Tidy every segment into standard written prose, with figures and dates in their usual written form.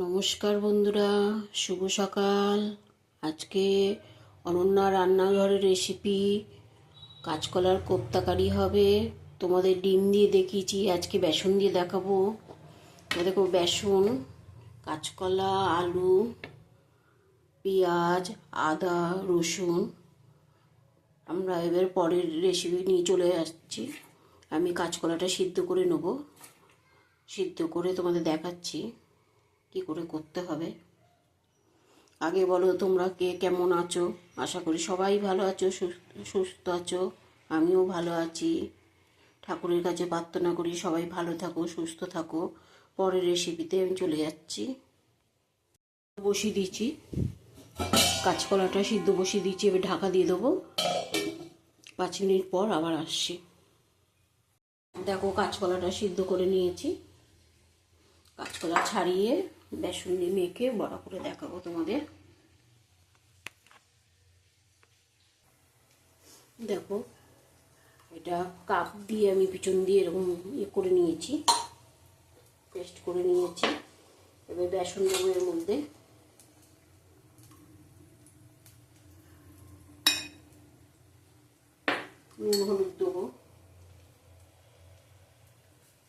নমস্কার বন্ধুরা, শুভ সকাল। আজকে অনন্যা রান্নাঘরের রেসিপি কাঁচকলার কোপ্তা কারি হবে। তোমাদের ডিম দিয়ে দেখিয়েছি, আজকে বেসন দিয়ে দেখাবো। দেখো, বেসন, কাঁচকলা, আলু, পেঁয়াজ, আদা, রসুন। আমরা এবার পরের রেসিপি নিয়ে চলে আসছি। আমি কাঁচকলাটা সিদ্ধ করে নেব, সিদ্ধ করে তোমাদের দেখাচ্ছি কি করে করতে হবে। আগে বলো তোমরা কে কেমন আছো। আশা করি সবাই ভালো আছো, সুস্থ আছো। আমিও ভালো আছি। ঠাকুরের কাছে প্রার্থনা করি সবাই ভালো থাকো, সুস্থ থাকো। পরের রেসিপিতে আমি চলে যাচ্ছি। বসিয়ে দিয়েছি, কাঁচকলাটা সিদ্ধ বসিয়ে দিয়েছি। এবার ঢাকা দিয়ে দেবো, 5 মিনিট পর আবার আসছি। দেখো, কাঁচকলাটা সিদ্ধ করে নিয়েছি। কাঁচকলা ছাড়িয়ে বেসন দিয়ে মেখে বড়া করে দেখাবো তোমাদের। দেখো, এটা কাপ দিয়ে আমি পিছন দিয়ে এরকম করে নিয়েছি, পেস্ট করে নিয়েছি। এবার বেসন দেবো এর মধ্যে। নুন হলুদ দেবো,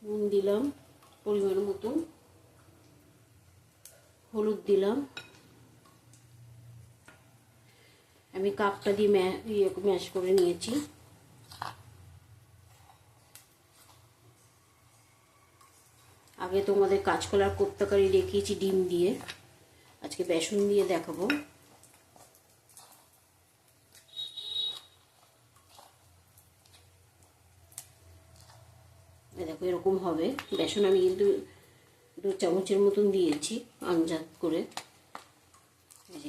নুন দিলাম পরিমাণ মতন, হলুদ দিলাম। আমি কাপটা দিয়ে ম্যাশ করে নিয়েছি। আগে তোমাদের কাঁচকলার কোপ্তা-কারি দেখিয়েছি ডিম দিয়ে, আজকে বেসন দিয়ে দেখাবো। দেখো, এরকম হবে। বেসন আমি কিন্তু 2 চামচের মতন দিয়েছি আন্দাজ করে,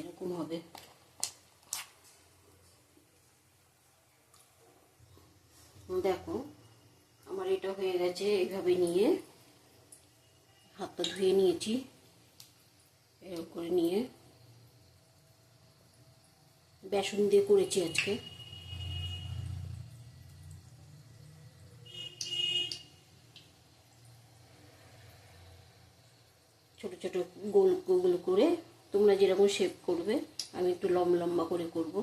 এরকম হবে। দেখো, আমার এটা হয়ে গেছে। এইভাবে নিয়ে হাতটা ধুয়ে নিয়েছি, এরকম করে নিয়ে বেসন দিয়ে করেছি আজকে। ছোট ছোট গোল গোল করে তোমরা যেরকম শেপ করবে, আমি একটু লম্বা করে করব।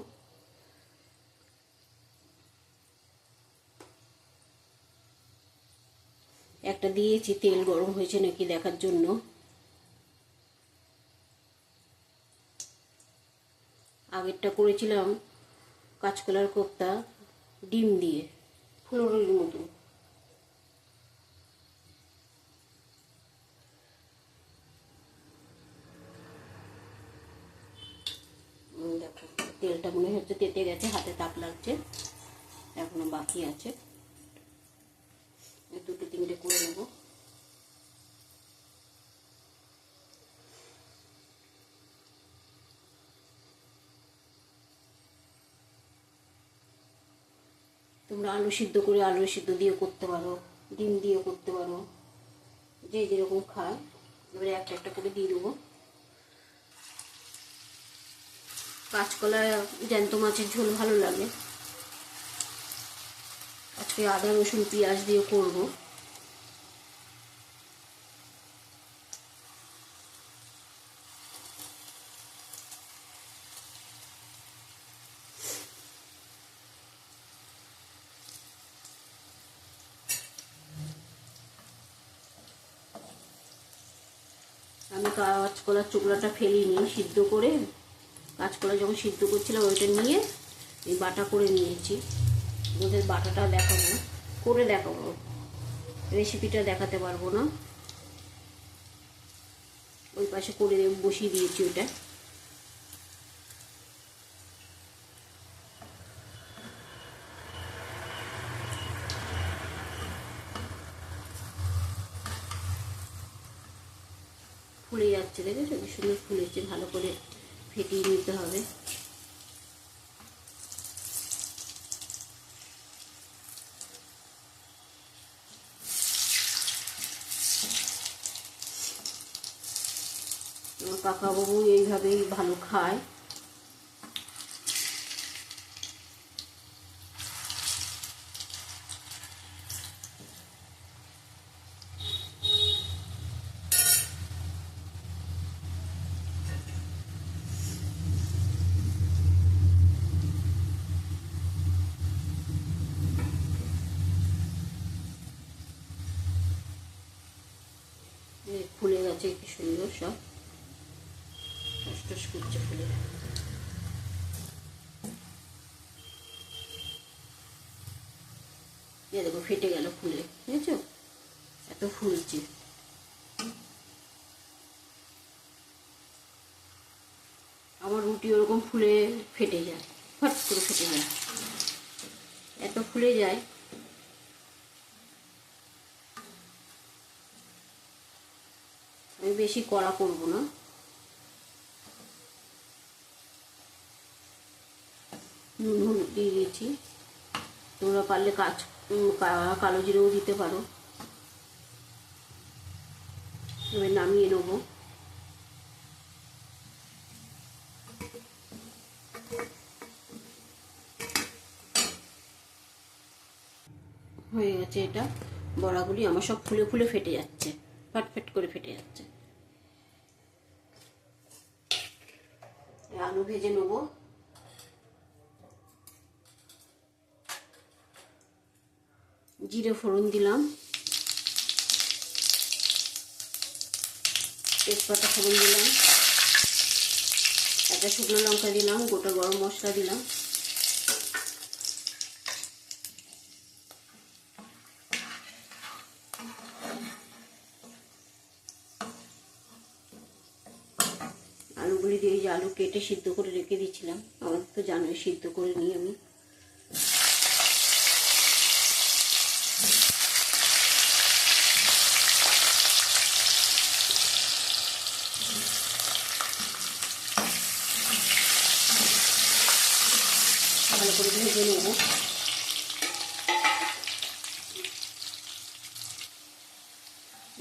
একটা দিয়েছি তেল গরম হয়েছে নাকি দেখার জন্য। আগেরটা করেছিলাম কাঁচকলার কোপ্তা ডিম দিয়ে, ফুলুরির মতো। দেখো, তেলটা মনে হচ্ছে তেতে গেছে, হাতে তাপ লাগছে, এখনো বাকি আছে। 2-3টে করে নেব। তোমরা আলু সিদ্ধ করে আলু সিদ্ধ দিয়ে করতে পারো, ডিম দিয়ে করতে পারো, যে যেরকম খায়। এবারে একটা একটা করে দিয়ে দেবো। কাঁচকলা জ্যান্ত মাছের ঝোল ভালো লাগে। আজকে আদা রসুন পেঁয়াজ দিয়ে করব। আমি কাঁচকলার চোকলাটা ফেলিনি, সিদ্ধ করে কাঁচকলা যখন সিদ্ধ করছিলাম ওইটা নিয়ে এই বাটা করে নিয়েছি। ওদের বাটাটা দেখাবো, করে দেখাবো, রেসিপিটা দেখাতে পারবো না। ওই পাশে করে বসিয়ে দিয়েছি ওটা। ফুলে যাচ্ছে, দেখেছো কি সুন্দর ফুলেছে। ভালো করে ফেটিয়ে নিতে হবে। আমার কাকাবাবু এইভাবেই ভালো খায়। ফুলে গেছে কি সুন্দর, সব টস টস করছে ফুলে। দেখো ফেটে গেল ফুলে, বুঝেছো? এত ফুলছে। আমার রুটি ওরকম ফুলে ফেটে যায়, ফট করে ফেটে যায়, এত ফুলে যায়। আমি বেশি কড়া করব না। নুন হলুদ দিয়ে দিয়েছি, তোমরা পারলে কালো জিরেও দিতে পারো। এবার নামিয়ে নেবো। হয়ে গেছে এটা। বড়াগুলি আমার সব ফুলে ফুলে ফেটে যাচ্ছে, ফটফট করে ফেটে যাচ্ছে। আলু ভেজে নেবো। জিরে ফোড়ন দিলাম, তেজপাতা ফোড়ন দিলাম, একটা শুকনো লঙ্কা দিলাম, গোটা গরম মশলা দিলাম, আলুগুলি দিয়ে, যে আলু কেটে সিদ্ধ করে রেখে দিয়েছিলাম, আমার তো জানোই সিদ্ধ করে নিই আমি। ভালো করে ভেজে নেব।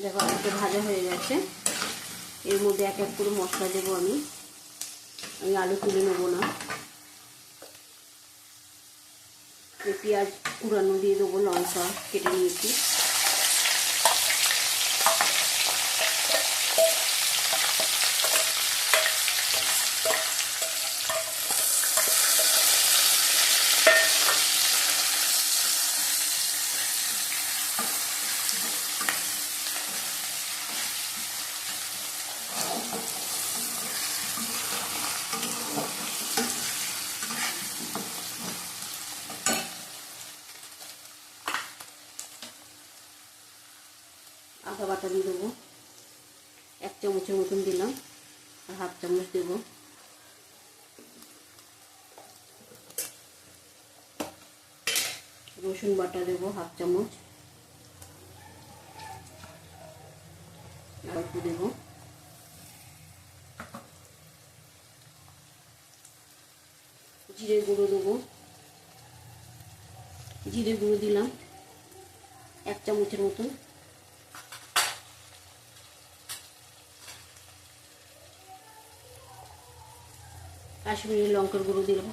দেখো আলুটা ভাজা হয়ে গেছে। এর মধ্যে এক এক করে মশলা দেবো আমি। আলু তুলে নেবো না। পেঁয়াজ কুড়ানো দিয়ে দেবো, লঙ্কা কেটে নিয়েছি। আদা বাটা দিয়ে দেবো, 1 চামচের মতন দিলাম, আর 1/2 চামচ দেবো। রসুন বাটা দেবো 1/2 চামচ, আর একটু দেবো। জিরে গুঁড়ো দেবো, জিরে গুঁড়ো দিলাম 1 চামচের মতন। কাশ্মীরি লঙ্কার গুঁড়ো দিলাম,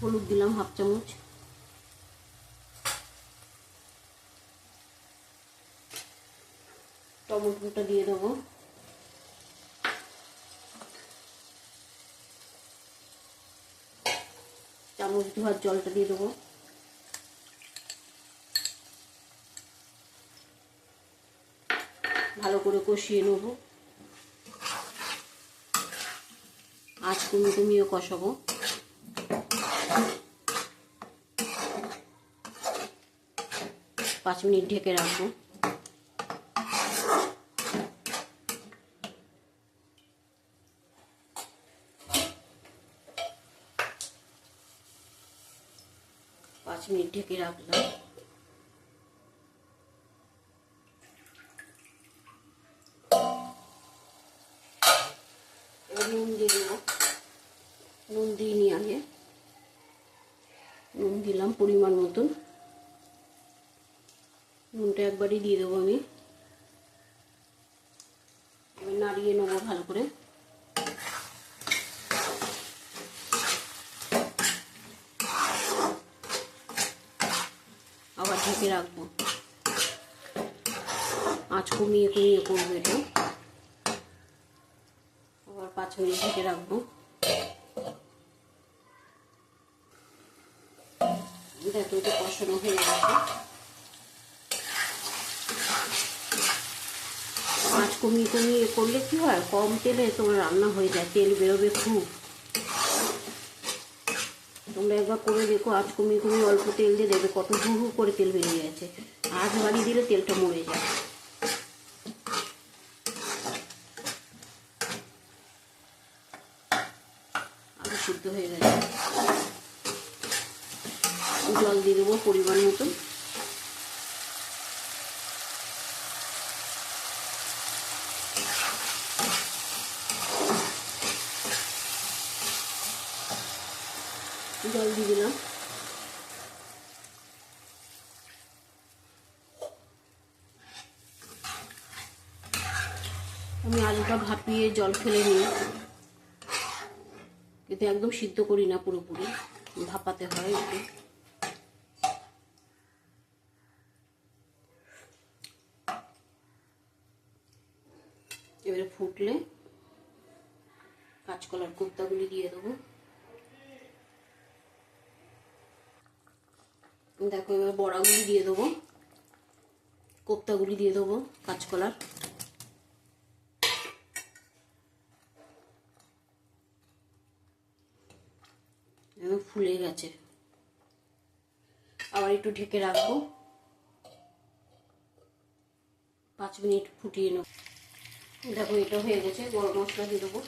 হলুদ দিলাম 1/2 চামচ, টমেটোটা দিয়ে দেবো, চামচ ধোয়ার জলটা দিয়ে দেবো, ভালো করে কষিয়ে নেব। আঁচ কমিয়ে কষাবো। 5 মিনিট ঢেকে রাখবো। পাঁচ মিনিট ঢেকে রাখলাম। এবার নুন দিয়ে দেবো, নুন দিইনি আগে, নুন দিলাম পরিমাণ মতন। নুনটা একবারই দিয়ে দেবো আমি। এবার নাড়িয়ে নেবো ভালো করে। আবার ঢেকে রাখবো, আঁচ কমিয়ে করবো এটা। আবার 5 মিনিট ঢেকে রাখবো। দেখো এটা কষানো হয়ে গেছে। আঁচ কমিয়ে কমিয়ে করলে কি হয়, কম তেলে তোমার রান্না হয়ে যায়, তেল বেরোবে খুব। তোমরা একবার করে দেখো, আঁচ কমিয়ে কমিয়ে অল্প তেল দিয়ে দেবে কত হু হু করে তেল বেরিয়ে গেছে। আঁচ বাড়িয়ে দিলে তেলটা মরে যায়। আলু সিদ্ধ হয়ে গেছে, জল দিয়ে দেবো পরিমাণ মতন। জল দিয়ে দিলাম। আমি আলুটা ভাপিয়ে জল ফেলে নিই, কিন্তু একদম সিদ্ধ করি না, পুরোপুরি ভাপাতে হয় একটু। এবারে ফুটলে কাঁচকলার কোপ্তাগুলি দিয়ে দেবো। দেখো এবার বড়াগুলি দিয়ে দেবো, কোপ্তাগুলি দিয়ে দেবো কাঁচকলার। ফুলে গেছে, আবার একটু ঢেকে রাখবো, 5 মিনিট ফুটিয়ে নেব। দেখো এটা হয়ে গেছে, গরম মশলা দিয়ে দেবো।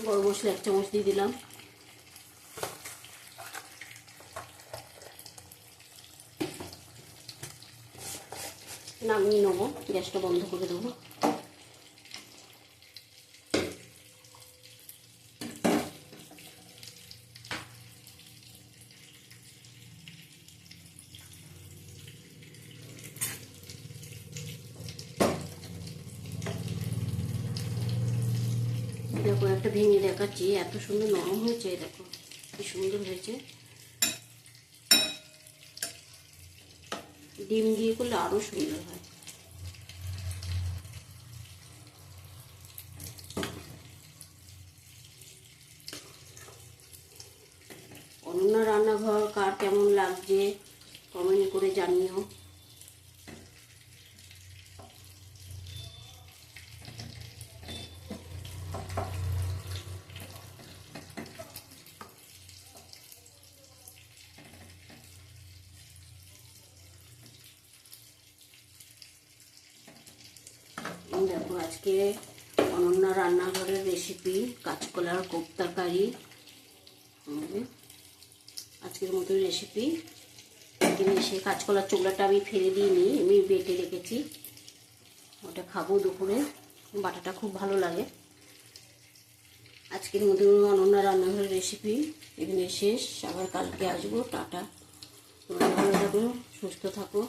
গরম মশলা 1 চামচ দিয়ে দিলাম। নামিয়ে নেবো, গ্যাসটা বন্ধ করে দেবো। দেখো একটা ভেঙে দেখাচ্ছি, এত সুন্দর নরম হয়েছে, দেখো কি সুন্দর হয়েছে। ডিম দিয়ে করলে আরো সুন্দর হয়। অনন্যা রান্নাঘর কার কেমন লাগছে কমেন্ট করে জানিও। দেখো আজকে অনন্যা রান্নাঘরের রেসিপি কাঁচকলার কোপ্তা কারি। আজকের মতো রেসিপি। একদিন এসে কাঁচকলার চোখলাটা আমি ফেলে দিইনি, আমি বেটে রেখেছি, ওটা খাবো দুপুরে। বাটাটা খুব ভালো লাগে। আজকের মতো অনন্যা রান্নাঘরের রেসিপি এখানে শেষ। আবার কালকে আসবো। টাটা, তোমরা ভালো থাকো, সুস্থ থাকো।